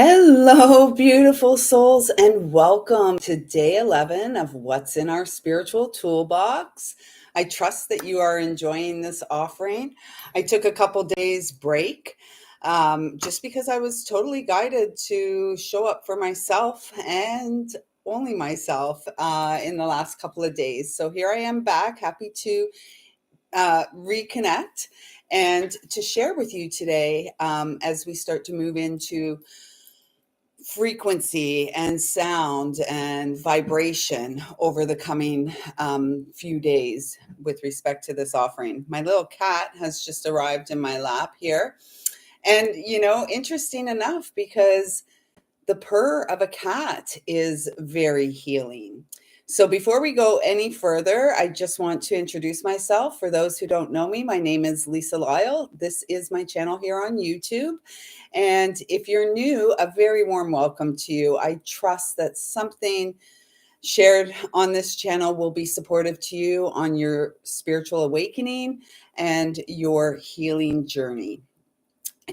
Hello, beautiful souls, and welcome to day 11 of What's in Our Spiritual Toolbox. I trust that you are enjoying this offering. I took a couple days break just because I was totally guided to show up for myself and only myself in the last couple of days. So here I am back, happy to reconnect and to share with you today as we start to move into frequency and sound and vibration over the coming few days with respect to this offering. My little cat has just arrived in my lap here. And, interesting enough, because the purr of a cat is very healing. So before we go any further, I just want to introduce myself. For those who don't know me, my name is Lisa Lyle. This is my channel here on YouTube. And if you're new, a very warm welcome to you. I trust that something shared on this channel will be supportive to you on your spiritual awakening and your healing journey.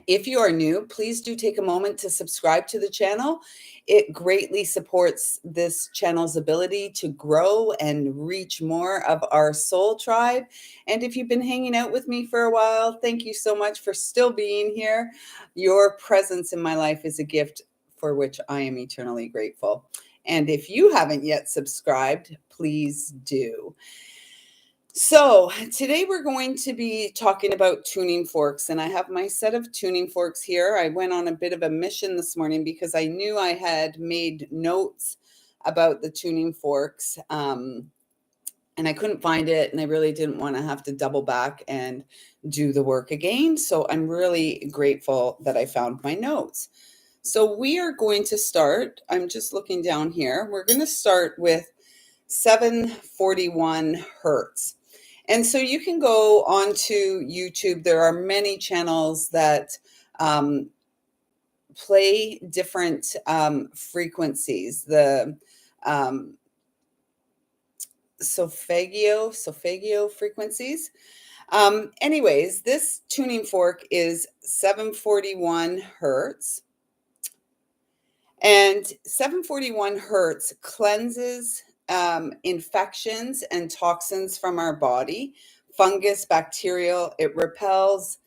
If you are new, please do take a moment to subscribe to the channel. It greatly supports this channel's ability to grow and reach more of our soul tribe. And if you've been hanging out with me for a while, thank you so much for still being here. Your presence in my life is a gift for which I am eternally grateful. And if you haven't yet subscribed, please do. So today we're going to be talking about tuning forks, and I have my set of tuning forks here. I went on a bit of a mission this morning because I knew I had made notes about the tuning forks, and I couldn't find it, and I really didn't want to have to double back and do the work again. So I'm really grateful that I found my notes. So we are going to start, I'm just looking down here, we're going to start with 741 hertz. And so you can go onto YouTube. There are many channels that play different frequencies. The solfeggio frequencies. Anyways, this tuning fork is 741 hertz. And 741 hertz cleanses infections and toxins from our body, fungus, bacterial. It repels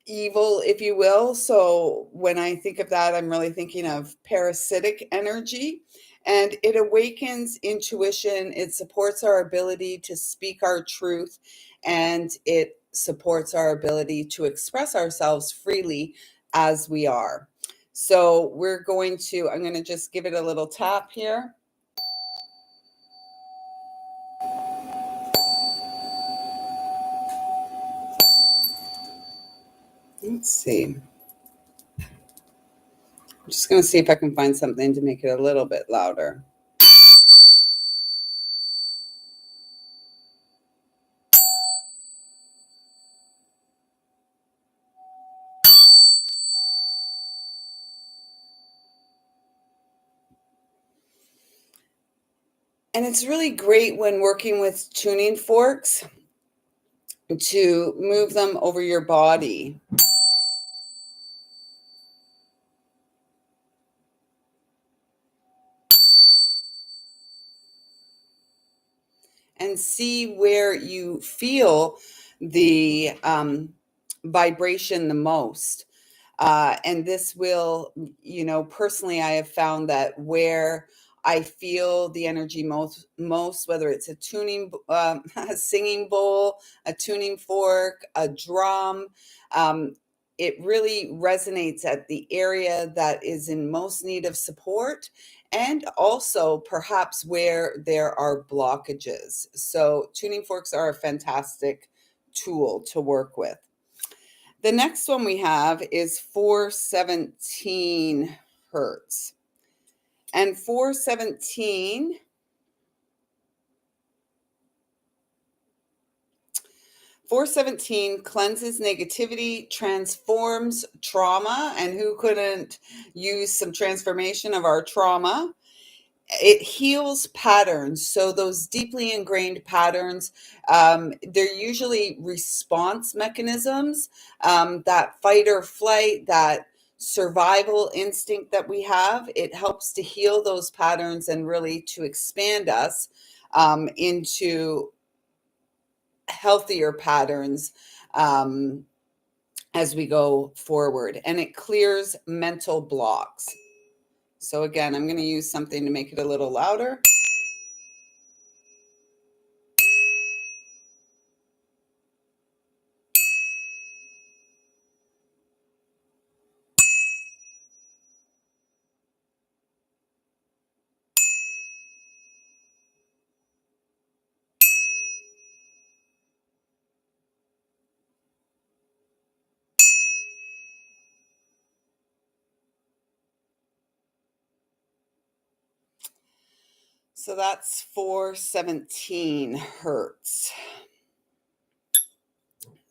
evil, if you will. So when I think of that, I'm really thinking of parasitic energy. And it awakens intuition. It supports our ability to speak our truth. And it supports our ability to express ourselves freely as we are. So I'm going to just give it a little tap here. Let's see. I'm just going to see if I can find something to make it a little bit louder. And it's really great when working with tuning forks to move them over your body. And see where you feel the vibration the most. And this will, personally, I have found that where I feel the energy most, whether it's a tuning, a singing bowl, a tuning fork, a drum, it really resonates at the area that is in most need of support, and also perhaps where there are blockages. So tuning forks are a fantastic tool to work with. The next one we have is 417 hertz. And 417 cleanses negativity, transforms trauma, and who couldn't use some transformation of our trauma? It heals patterns. So those deeply ingrained patterns, they're usually response mechanisms, that fight or flight, that survival instinct that we have. It helps to heal those patterns and really to expand us into healthier patterns as we go forward. And it clears mental blocks. So again, I'm going to use something to make it a little louder. So that's 417 hertz.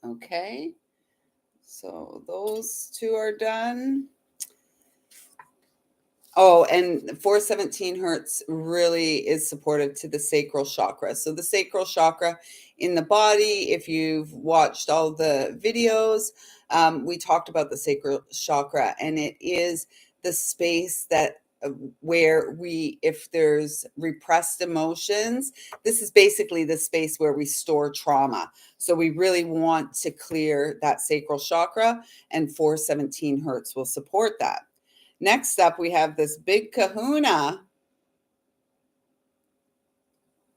Okay, so those two are done. Oh, and 417 hertz really is supportive to the sacral chakra. So the sacral chakra in the body, if you've watched all the videos, we talked about the sacral chakra, and it is the space that where we, if there's repressed emotions, this is basically the space where we store trauma. So we really want to clear that sacral chakra, and 417 hertz will support that. Next up, we have this big kahuna,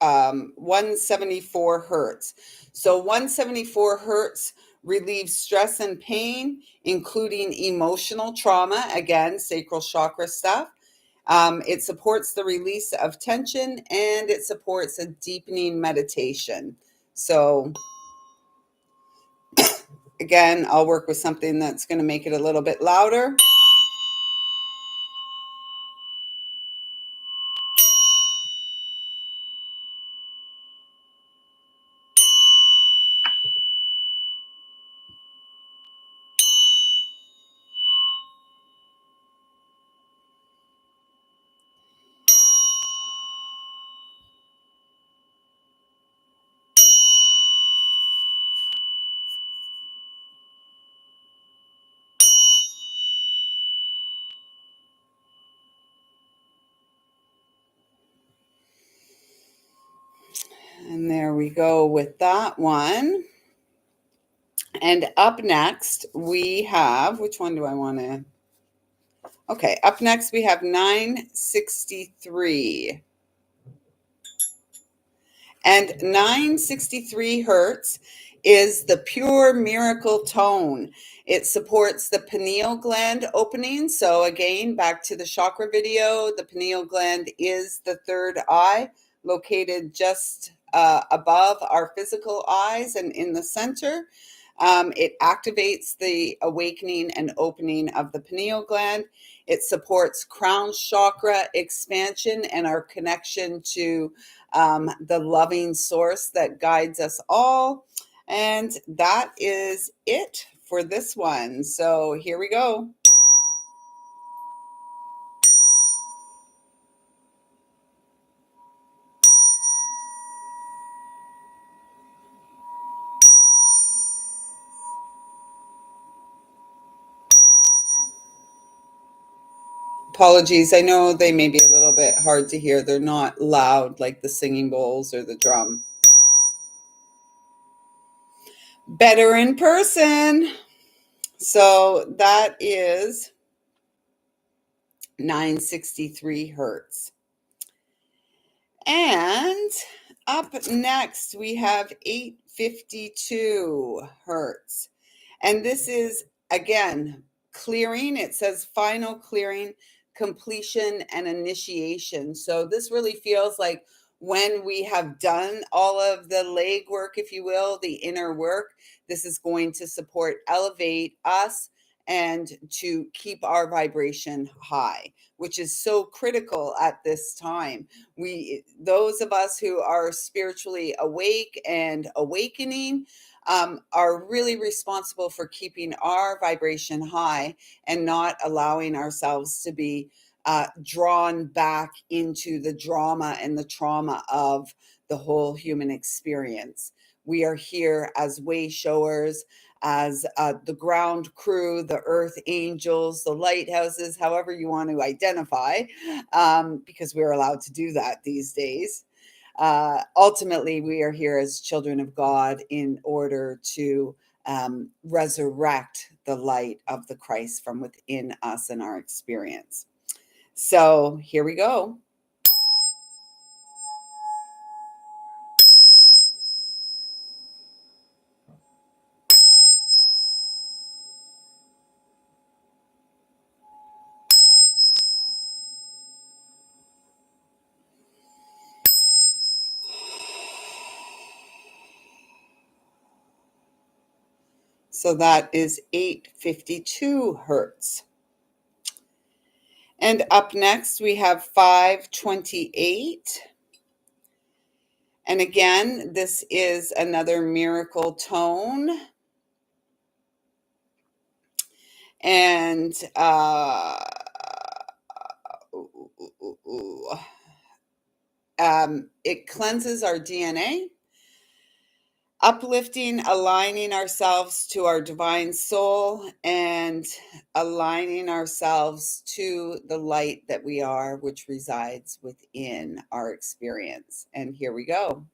174 hertz. So 174 hertz relieves stress and pain, including emotional trauma, again, sacral chakra stuff. It supports the release of tension, and it supports a deepening meditation. So again, I'll work with something that's going to make it a little bit louder. And there we go with that one. And up next, we have, which one do I want to? Okay, up next, we have 963. And 963 hertz is the pure miracle tone. It supports the pineal gland opening. So, again, back to the chakra video, the pineal gland is the third eye, located just above our physical eyes and in the center. It activates the awakening and opening of the pineal gland. It supports crown chakra expansion and our connection to the loving source that guides us all. And that is it for this one. So here we go. Apologies. I know they may be a little bit hard to hear. They're not loud like the singing bowls or the drum. Better in person. So that is 963 hertz. And up next, we have 852 hertz. And this is, again, clearing. It says final clearing, completion, and initiation. So this really feels like when we have done all of the leg work, if you will, the inner work, this is going to support, elevate us, and to keep our vibration high, which is so critical at this time. Those of us who are spiritually awake and awakening, are really responsible for keeping our vibration high and not allowing ourselves to be drawn back into the drama and the trauma of the whole human experience. We are here as way showers, as the ground crew, the earth angels, the lighthouses, however you want to identify, because we're allowed to do that these days. Ultimately, we are here as children of God in order to resurrect the light of the Christ from within us and our experience. So here we go. So that is 852 hertz. And up next, we have 528. And again, this is another miracle tone. And it cleanses our DNA, uplifting, aligning ourselves to our divine soul, and aligning ourselves to the light that we are, which resides within our experience. And here we go.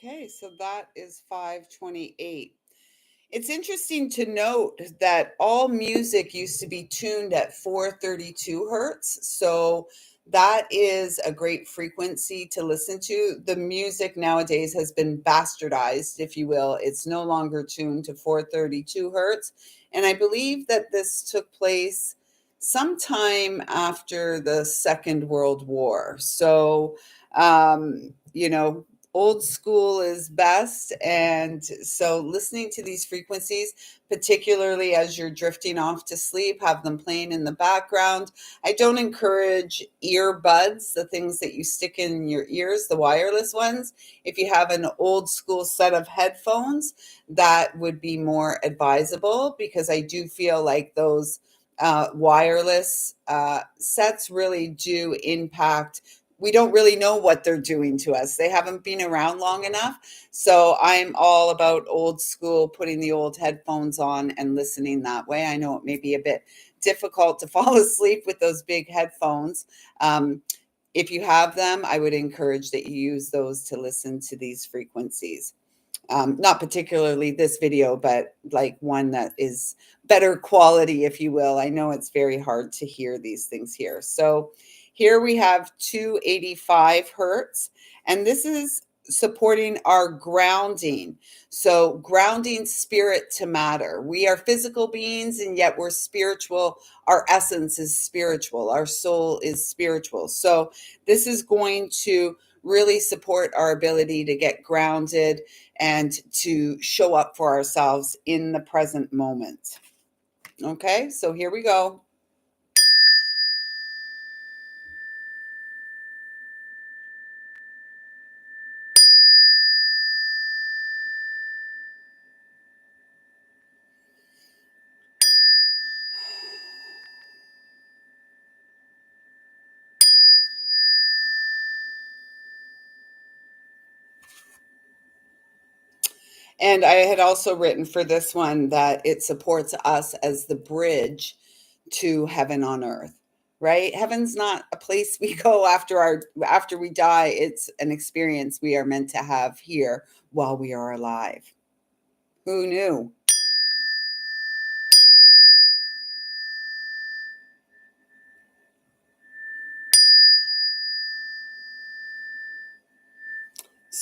Okay, so that is 528. It's interesting to note that all music used to be tuned at 432 hertz. So that is a great frequency to listen to. The music nowadays has been bastardized, if you will. It's no longer tuned to 432 hertz. And I believe that this took place sometime after the Second World War. So, you know, old school is best. And so listening to these frequencies, particularly as you're drifting off to sleep, have them playing in the background. I don't encourage earbuds, the things that you stick in your ears, the wireless ones. If you have an old school set of headphones, that would be more advisable, because I do feel like those wireless sets really do impact. We don't really know what they're doing to us. They haven't been around long enough. So I'm all about old school, putting the old headphones on and listening that way. I know it may be a bit difficult to fall asleep with those big headphones. If you have them, I would encourage that you use those to listen to these frequencies. Not particularly this video, but like one that is better quality, if you will. I know it's very hard to hear these things here. So here we have 285 hertz, and this is supporting our grounding. So grounding spirit to matter. We are physical beings, and yet we're spiritual. Our essence is spiritual. Our soul is spiritual. So this is going to really support our ability to get grounded and to show up for ourselves in the present moment. Okay, so here we go. And I had also written for this one that it supports us as the bridge to heaven on earth. Right? Heaven's not a place we go after we die. It's an experience we are meant to have here while we are alive. Who knew?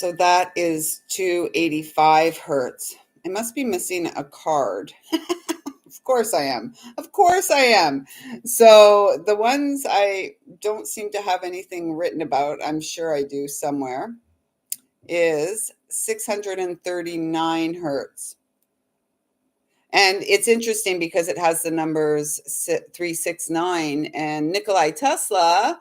So that is 285 hertz. I must be missing a card. Of course I am. Of course I am. So the ones I don't seem to have anything written about, I'm sure I do somewhere, is 639 hertz. And it's interesting because it has the numbers 369. And Nikolai Tesla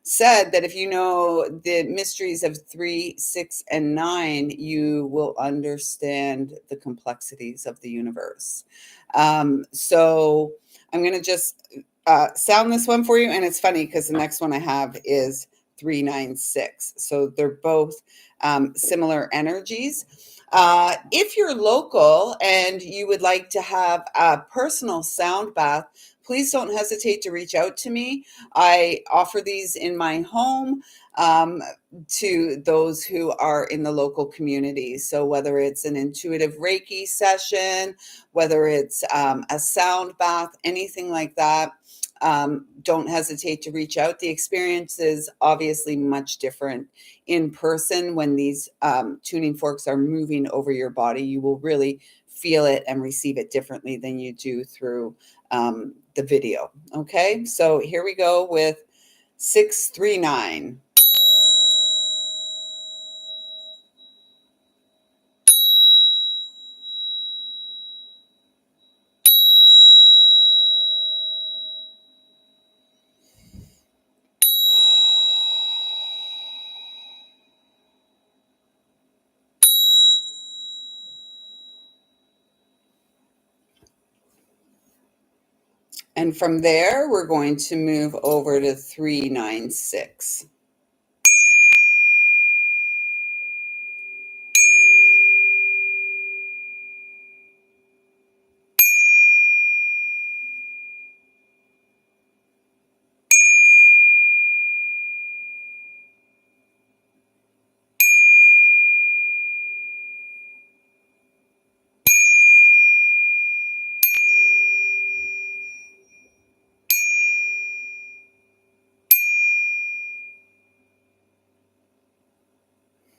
said that if you know the mysteries of 3, 6, and 9, you will understand the complexities of the universe. So I'm going to just sound this one for you. And it's funny because the next one I have is 396. So they're both similar energies. If you're local and you would like to have a personal sound bath, please don't hesitate to reach out to me. I offer these in my home um, to those who are in the local community. So, whether it's an intuitive Reiki session, whether it's a sound bath, anything like that, don't hesitate to reach out. The experience is obviously much different in person when these tuning forks are moving over your body. You will really feel it and receive it differently than you do through the video. Okay, so here we go with 639. And from there, we're going to move over to 396.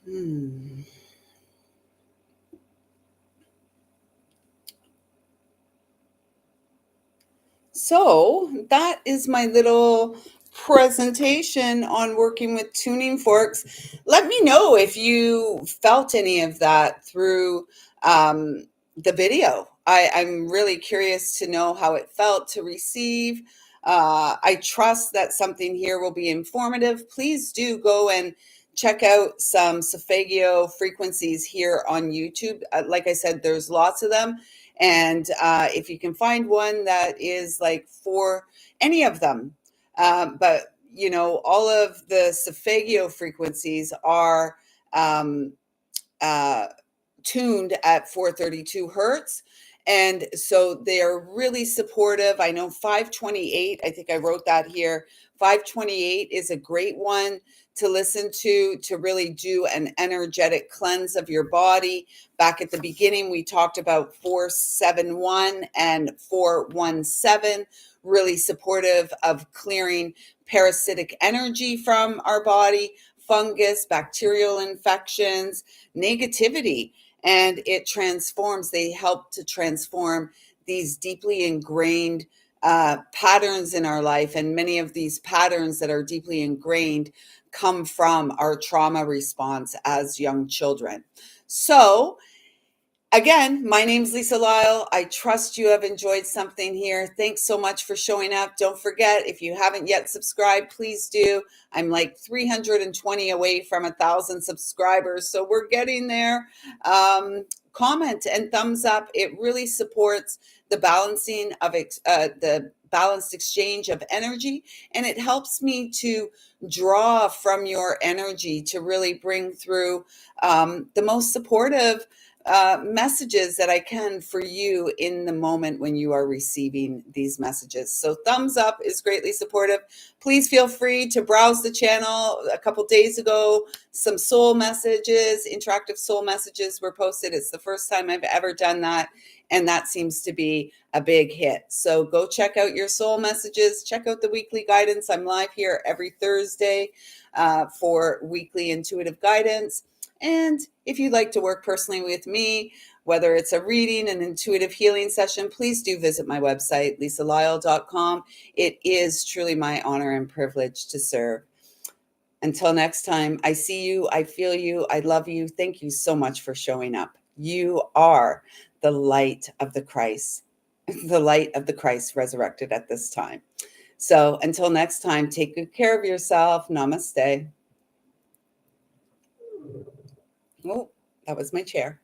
Hmm. So that is my little presentation on working with tuning forks. Let me know if you felt any of that through the video. I'm really curious to know how it felt to receive. I trust that something here will be informative. Please do go and check out some Solfeggio frequencies here on YouTube. Like I said, there's lots of them. And if you can find one that is like for any of them, but you know, all of the Solfeggio frequencies are um, uh, tuned at 432 hertz. And so they are really supportive. I know 528, I think I wrote that here. 528 is a great one to listen to really do an energetic cleanse of your body. Back at the beginning, we talked about 471 and 417, really supportive of clearing parasitic energy from our body, fungus, bacterial infections, negativity, and it transforms. They help to transform these deeply ingrained patterns in our life. And many of these patterns that are deeply ingrained come from our trauma response as young children. So, again, my name's Lisa Lyle. I trust you have enjoyed something here. Thanks so much for showing up. Don't forget, if you haven't yet subscribed, please do. I'm like 320 away from 1,000 subscribers, so we're getting there. Comment and thumbs up. It really supports the balancing of the balanced exchange of energy, and it helps me to draw from your energy to really bring through the most supportive messages that I can for you in the moment when you are receiving these messages. So thumbs up is greatly supportive. Please feel free to browse the channel. A couple days ago, some soul messages, interactive soul messages were posted. It's the first time I've ever done that, and that seems to be a big hit. So go check out your soul messages. Check out the weekly guidance. I'm live here every Thursday for weekly intuitive guidance. And if you'd like to work personally with me, whether it's a reading, an intuitive healing session, please do visit my website, lisalyle.com. It is truly my honor and privilege to serve. Until next time, I see you, I feel you, I love you. Thank you so much for showing up. You are the light of the Christ, the light of the Christ resurrected at this time. So until next time, take good care of yourself. Namaste. Oh, that was my chair.